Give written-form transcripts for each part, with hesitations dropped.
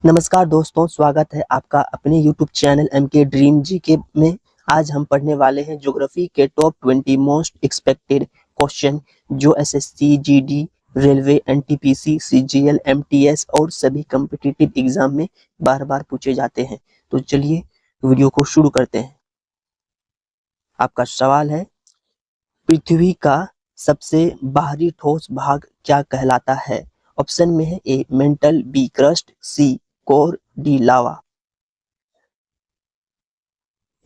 नमस्कार दोस्तों, स्वागत है आपका अपने YouTube channel MK dream GK में। आज हम पढ़ने वाले हैं ज्योग्राफी के टॉप 20 मोस्ट एक्सपेक्टेड क्वेश्चन जो SSC, GD, railway, NTPC, CGL, MTS और सभी कम्पिटिटिव एग्जाम में बार बार पूछे जाते हैं। तो चलिए वीडियो को शुरू करते हैं। आपका सवाल है, पृथ्वी का सबसे बाहरी ठोस भाग क्या कहलाता है? ऑप्शन में है A mantle, B crust, C core, D lava.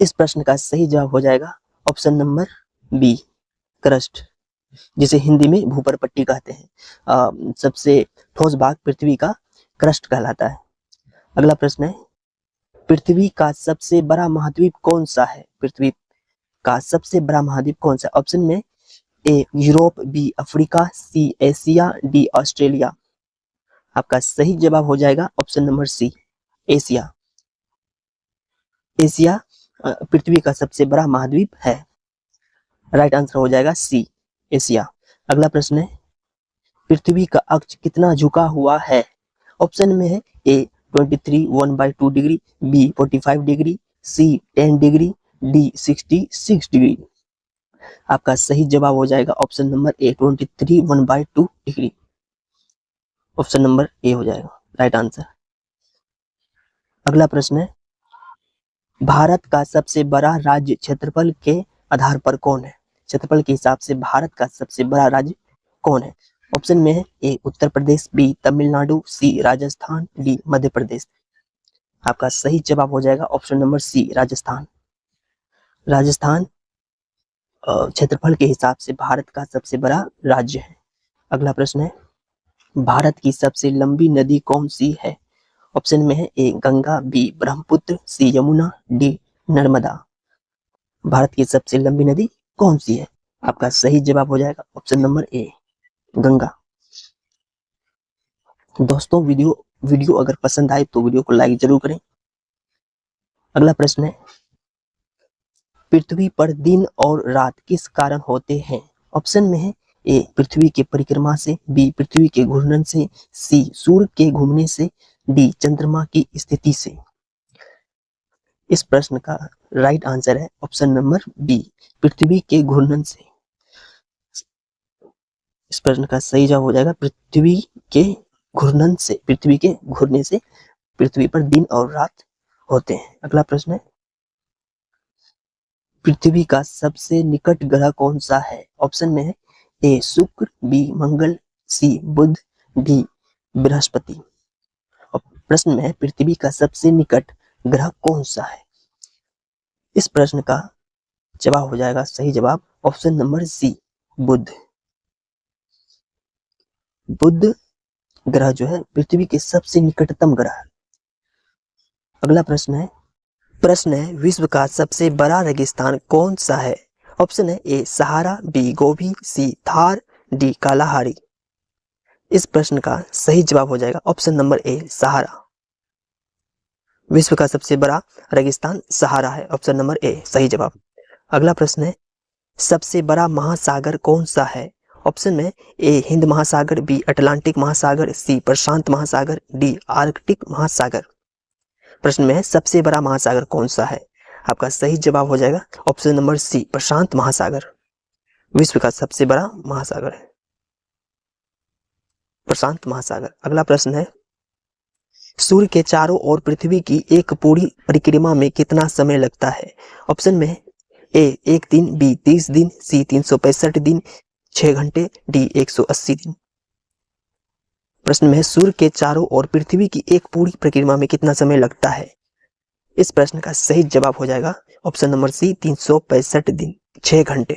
इस प्रश्न का सही जवाब हो जाएगा ऑप्शन नंबर बी क्रस्ट, जिसे हिंदी में भूपर पट्टी कहते हैं। सबसे ठोस भाग पृथ्वी का क्रस्ट कहलाता है। अगला प्रश्न है, पृथ्वी का सबसे बड़ा महाद्वीप कौन सा है? पृथ्वी का सबसे बड़ा महाद्वीप कौन सा? ऑप्शन में A Europe, B Africa, C Asia, D Australia. आपका सही जवाब हो जाएगा option number C Asia. Asia पृथ्वी का सबसे बड़ा महाद्वीप है। राइट आंसर हो जाएगा सी एशिया। अगला प्रश्न है, पृथ्वी का अक्ष कितना झुका हुआ है? ऑप्शन में है ए 23 1/2 डिग्री, बी 45 डिग्री, सी 10 डिग्री, डी 66 डिग्री। आपका सही जवाब हो जाएगा option number A 23 1/2 degree. Option number A हो जाएगा राइट आंसर। अगला प्रश्न है, भारत का सबसे बड़ा राज्य क्षेत्रफल के आधार पर कौन है? क्षेत्रफल के हिसाब से भारत का सबसे बड़ा राज्य कौन है? ऑप्शन में है A Uttar Pradesh, B Tamil Nadu, C Rajasthan, D Madhya Pradesh. आपका सही जवाब हो जाएगा option number C Rajasthan. Rajasthan क्षेत्रफल के हिसाब से भारत का सबसे बड़ा राज्य है। अगला प्रश्न है, भारत की सबसे लंबी नदी कौन सी है? ऑप्शन में है ए गंगा, बी ब्रह्मपुत्र, सी यमुना, डी नर्मदा। भारत की सबसे लंबी नदी कौन सी है? आपका सही जवाब हो जाएगा ऑप्शन नंबर ए गंगा। दोस्तों वीडियो अगर पसंद आए तो वीडियो को लाइक जरूर करें। अगला प्रश्न है, पृथ्वी पर दिन और रात किस कारण होते हैं? ऑप्शन में है ए पृथ्वी के परिक्रमा से, बी पृथ्वी के घूर्णन से, सी सूर्य के घूमने से, डी चंद्रमा की स्थिति से। इस प्रश्न का राइट आंसर है ऑप्शन नंबर बी पृथ्वी के घूर्णन से। इस प्रश्न का सही जवाब हो जाएगा पृथ्वी के घूर्णन से, पृथ्वी के घूरने से पृथ्वी पर दिन और रात होते हैं। अगला प्रश्न है, पृथ्वी का सबसे निकट ग्रह कौन सा है? ऑप्शन में है ए शुक्र, बी मंगल, सी बुध, डी बृहस्पति। और प्रश्न में है पृथ्वी का सबसे निकट ग्रह कौन सा है? इस प्रश्न का जवाब हो जाएगा सही जवाब ऑप्शन नंबर सी बुध। बुध ग्रह जो है पृथ्वी के सबसे निकटतम ग्रह। अगला प्रश्न है विश्व का सबसे बड़ा रेगिस्तान कौन सा है? ऑप्शन है ए सहारा, बी गोबी, सी थार, डी कालाहारी। इस प्रश्न का सही जवाब हो जाएगा ऑप्शन नंबर ए सहारा। विश्व का सबसे बड़ा रेगिस्तान सहारा है, ऑप्शन नंबर ए सही जवाब। अगला प्रश्न है, सबसे बड़ा महासागर कौन सा है? ऑप्शन में ए हिंद महासागर, बी अटलांटिक महासागर, सी प्रशांत महासागर, डी आर्कटिक महासागर। प्रश्न में है सबसे बड़ा महासागर कौन सा है? आपका सही जवाब हो जाएगा ऑप्शन नंबर सी प्रशांत महासागर। विश्व का सबसे बड़ा महासागर है प्रशांत महासागर। अगला प्रश्न है, सूर्य के चारों ओर पृथ्वी की एक पूरी परिक्रमा में कितना समय लगता है? ऑप्शन में ए 1 दिन, बी 30 दिन, सी 365 दिन, 6 घंटे, डी 180 दिन। प्रश्न में है सूर्य के चारों ओर पृथ्वी की एक पूरी परिक्रमा में कितना समय लगता है? इस प्रश्न का सही जवाब हो जाएगा ऑप्शन नंबर सी 365 दिन 6 घंटे।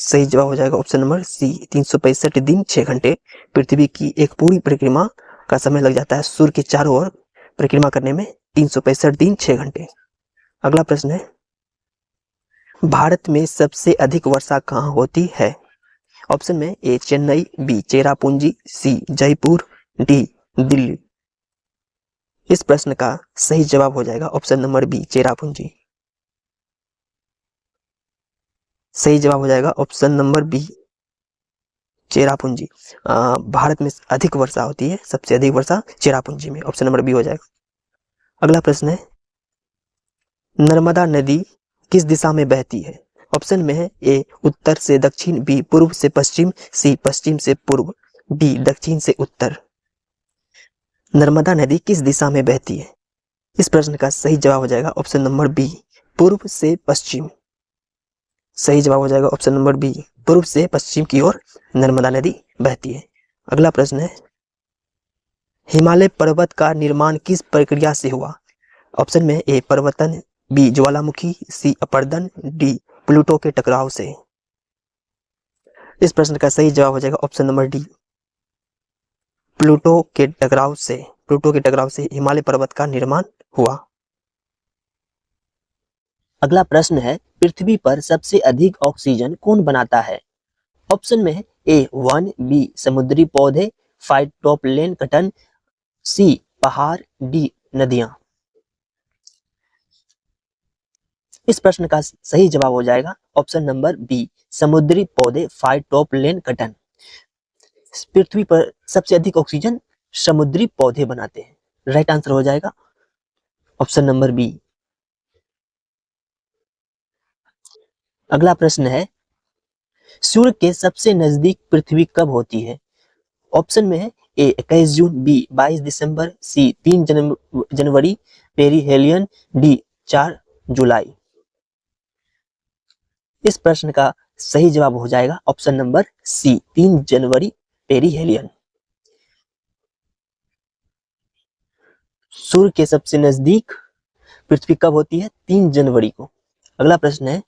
सही जवाब हो जाएगा ऑप्शन नंबर सी 365 दिन 6 घंटे। पृथ्वी की एक पूरी परिक्रमा का समय लग जाता है सूर्य के चारों ओर परिक्रमा करने में 365 दिन 6 घंटे। अगला प्रश्न है, भारत में सबसे अधिक वर्षा कहाँ होती है? ऑप्शन में ए चेन्नई, बी चेरापूंजी, सी जयपुर, डी दिल्ली। इस प्रश्न का सही जवाब हो जाएगा ऑप्शन नंबर बी चेरापूंजी। सही जवाब हो जाएगा option number B Cherrapunji. Bharat में अधिक वर्षा होती है, सबसे अधिक वर्षा चेरापूंजी में, ऑप्शन नंबर बी हो जाएगा। अगला प्रश्न है, नर्मदा नदी किस दिशा में बहती है? ऑप्शन में है ए उत्तर से दक्षिण, बी पूर्व से पश्चिम, सी पश्चिम से पूर्व, डी दक्षिण से उत्तर। नर्मदा नदी किस दिशा में बहती है? इस प्रश्न का सही जवाब हो जाएगा ऑप्शन नंबर बी, पूर्व से पश्चिम। सही जवाब हो जाएगा ऑप्शन नंबर बी, पूर्व से पश्चिम की ओर नर्मदा नदी बहती है। अगला प्रश्न है, हिमालय पर्वत का निर्माण किस प्रक्रिया से हुआ? ऑप्शन में ए पर्वतन, बी ज्वालामुखी, सी अपरदन, डी प्लूटो के टकराव से। इस प्रश्न का सही जवाब हो जाएगा ऑप्शन नंबर डी, प्लूटो के टकराव से। प्लूटो के टकराव से हिमालय पर्वत का निर्माण हुआ। अगला प्रश्न है, पृथ्वी पर सबसे अधिक ऑक्सीजन कौन बनाता है? ऑप्शन में है ए वन, बी समुद्री पौधे, फाइटोप्लैंक्टन, सी पहाड़, डी नदियां। इस प्रश्न का सही जवाब हो जाएगा ऑप्शन नंबर बी, समुद्री पौधे फाइटोप्लैंक्टन। पृथ्वी पर सबसे अधिक ऑक्सीजन समुद्री पौधे बनाते हैं। राइट आंसर हो जाएगा ऑप्शन नंबर बी। अगला प्रश्न है, सूर्य के सबसे नजदीक पृथ्वी कब होती है? ऑप्शन में है ए 21 जून, बी 22 दिसंबर, सी 3 जनवरी पेरिहेलियन, डी 4 जुलाई। इस प्रश्न का सही जवाब हो जाएगा ऑप्शन नंबर सी, 3 जनवरी पेरिहेलियन। सूर्य के सबसे नजदीक पृथ्वी कब होती है? 3 जनवरी को। अगला प्रश्न है,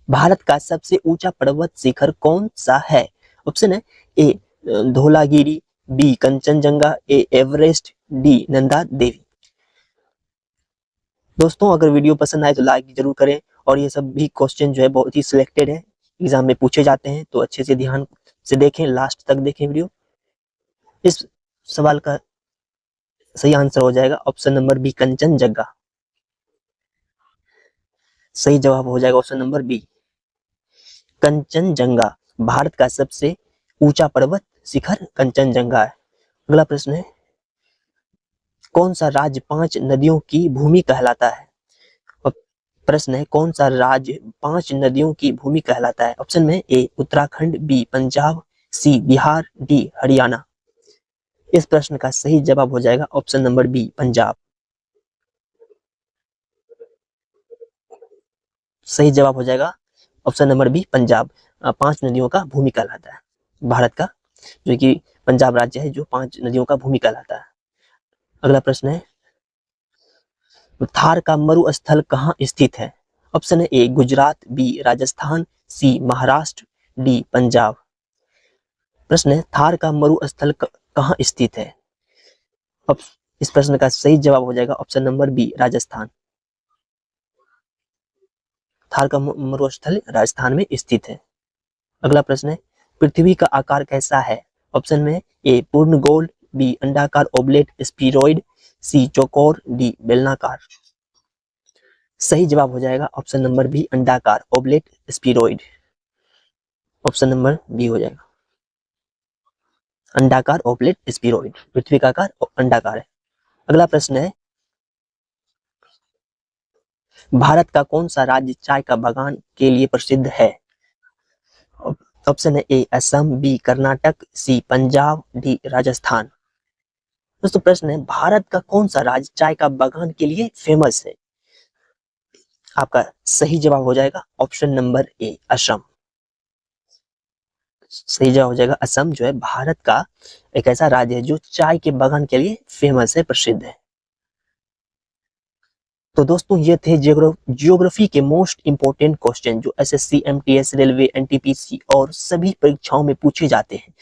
भारत का सबसे ऊंचा पर्वत शिखर कौन सा है? ऑप्शन है ए धौलागिरी, बी कंचनजंगा, ए एवरेस्ट, डी नंदा देवी। दोस्तों अगर वीडियो पसंद आए तो लाइक जरूर करें, और ये सब भी क्वेश्चन जो है बहुत ही सिलेक्टेड है, एग्जाम में पूछे जाते हैं, तो अच्छे से ध्यान से देखें, लास्ट तक देखें वीडियो। इस सवाल का सही आंसर हो जाएगा ऑप्शन नंबर बी, कंचनजंगा। सही जवाब हो जाएगा option number B, Kanchenjunga. Bharat का सबसे ऊंचा पर्वत शिखर कंचनजंगा है। अगला प्रश्न है, कौन सा राज्य 5 नदियों की भूमि कहलाता है? प्रश्न है, कौन सा राज्य 5 नदियों की भूमि कहलाता है? ऑप्शन में ए उत्तराखंड, बी पंजाब, सी बिहार, डी हरियाणा। इस प्रश्न का सही जवाब हो जाएगा ऑप्शन नंबर बी, पंजाब। सही जवाब हो जाएगा ऑप्शन नंबर बी, पंजाब। 5 नदियों का भूमि कहलाता है भारत का, जो कि पंजाब राज्य है जो 5 नदियों का भूमि कहलाता है। अगला प्रश्न है, थार का मरुस्थल कहाँ स्थित है? ऑप्शन है ए गुजरात, बी राजस्थान, सी महाराष्ट्र, डी पंजाब। प्रश्न है, थार का मरुस्थल कहाँ स्थित है? अब इस प्रश्न का सही जवाब हो जाएगा option number B, Rajasthan. Thar का मरुस्थल राजस्थान में स्थित है। अगला प्रश्न है, पृथ्वी का आकार कैसा है? ऑप्शन में ए पूर्ण गोल, बी अंडाकार ओबलेट स्फीरॉइड, सी चौकोर, डी बेलनाकार। सही जवाब हो जाएगा ऑप्शन नंबर बी, अंडाकार ओबलेट स्फीरॉइड। ऑप्शन नंबर बी हो जाएगा, अंडाकार ओबलेट स्फीरॉइड। पृथ्वी का आकार अंडाकार है। अगला प्रश्न है, भारत का कौन सा राज्य चाय का बागान के लिए प्रसिद्ध है? ऑप्शन है ए असम, बी कर्नाटक, सी पंजाब, डी राजस्थान। दोस्तों प्रश्न है, भारत का कौन सा राज्य चाय का बागान के लिए फेमस है? आपका सही जवाब हो जाएगा ऑप्शन नंबर ए, असम। सही जवाब हो जाएगा असम, जो है भारत का एक ऐसा राज्य है जो चाय के बागान के लिए फेमस है, प्रसिद्ध है। तो दोस्तों ये थे जियोग्राफी के मोस्ट इंपोर्टेंट क्वेश्चन जो एसएससी, एमटीएस, रेलवे, एनटीपीसी और सभी परीक्षाओं में पूछे जाते हैं।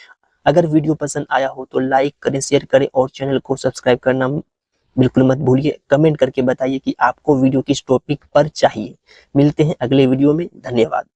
अगर वीडियो पसंद आया हो तो लाइक करें, शेयर करें और चैनल को सब्सक्राइब करना बिल्कुल मत भूलिए। कमेंट करके बताइए कि आपको वीडियो किस टॉपिक पर चाहिए। मिलते हैं अगले वीडियो में। धन्यवाद।